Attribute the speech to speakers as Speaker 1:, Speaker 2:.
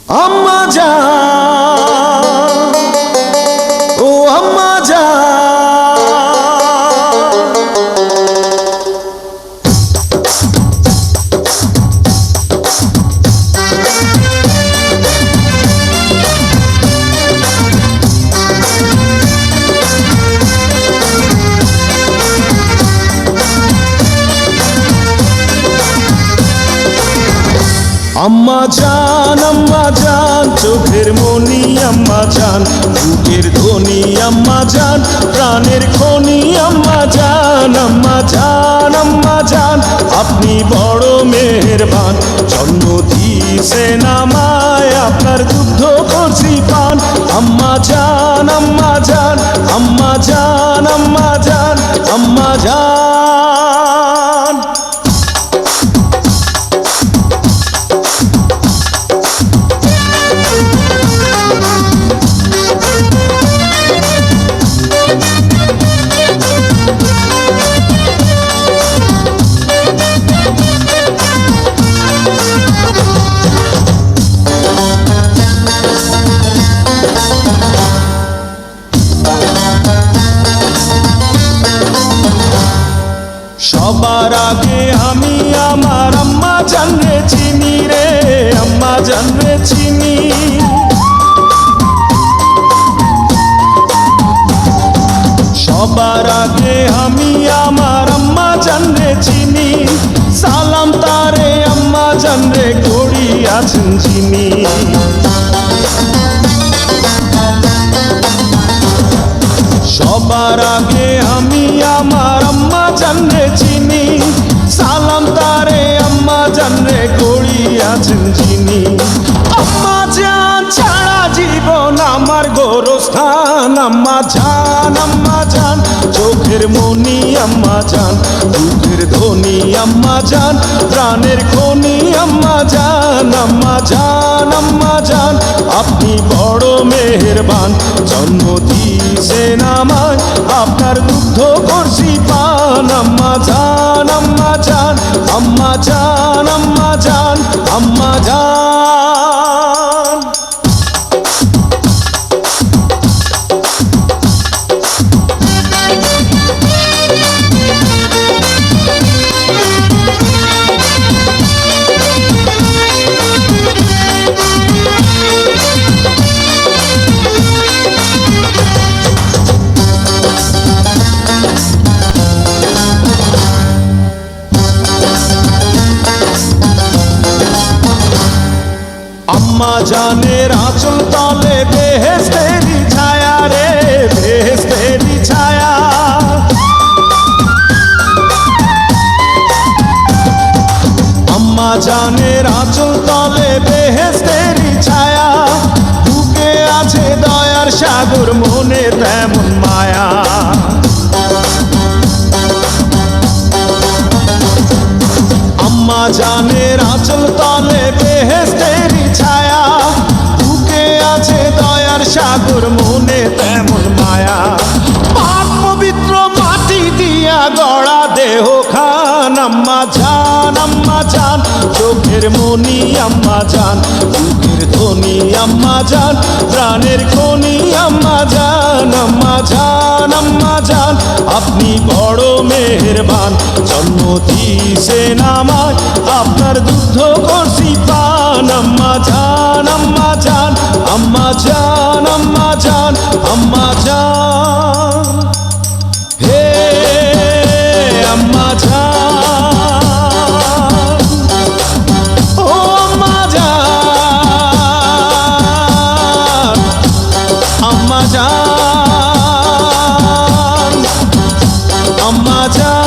Speaker 1: আম্মা জান, ও আম্মা জান, আম্মা জান, চোখের মনি আম্মা জান, বুকের ধ্বনি আম্মা জান, প্রাণের খনি আম্মা জান, আম্মা জান, আম্মা জান, আপনি বড় মেহেরবান, জন্ম দিয়েছেন আমায়, আপনার দুগ্ধ করছি পান। আম্মা জান, আম্মা জান, আম্মা জান, আম্মা জান, আম্মা জান। সবার আগে আমি আমার আম্মা জানরে চিনি রে, আম্মা জানরে চিনি। সবার আগে আমি আমার আম্মা জানরে চিনি, সালাম তারে আম্মা জানরে করি আছেন যিনি। সবার আগে আমি আমার আম্মা জানরে চিনি, সালাম তারে আম্মা জানরে করি আছেন যিনি। আম্মা জান ছাড়া জীবন আমার গোরস্থান, আম্মা জান, আম্মা জান, চোখের মনি আম্মা জান, বুকের ধ্বনি আম্মা জান, প্রাণের খনি আম্মা জান, আম্মা জান, আম্মা জান, আপনি বড় মেহেরবান, জন্ম দিয়েছেন আমায়, আপনার দুগ্ধ করছি পান। আম্মা জান, আম্মা জান, আম্মা জান, আম্মা জান, আম্মা জান। আম্মা জানের আঁচল তলে বেহেশতেরি ছায়া রে, বেহেশতেরি ছায়া। আম্মা জানের আঁচল তলে বেহেশতেরি ছায়া, বুকে আছে দয়ার সাগর, মনে তেমন মায়া। আম্মা জানের আঁচল তলে বেহেশতেরি ছায়া, বুকে আছে দয়ার সাগর, মনে তেমন মায়া। পাক পবিত্র মাটি দিয়া গড়া দেহ খান, আম্মা জান, আম্মা জান, চোখের মনি আম্মা জান, বুকের ধ্বনি আম্মা জান, প্রাণের খনি আম্মা জান, আম্মা জান, আম্মা জান, আপনি বড় মেহেরবান, জন্ম দিয়েছেন আমায়, আপনার দুগ্ধ করছি পান। আম্মা জান, আম্মা জান, আম্মা জান, আম্মা জান, আম্মা জান, হে আম্মা জান, ও আম্মা জান, আম্মা জান, আম্মা জান।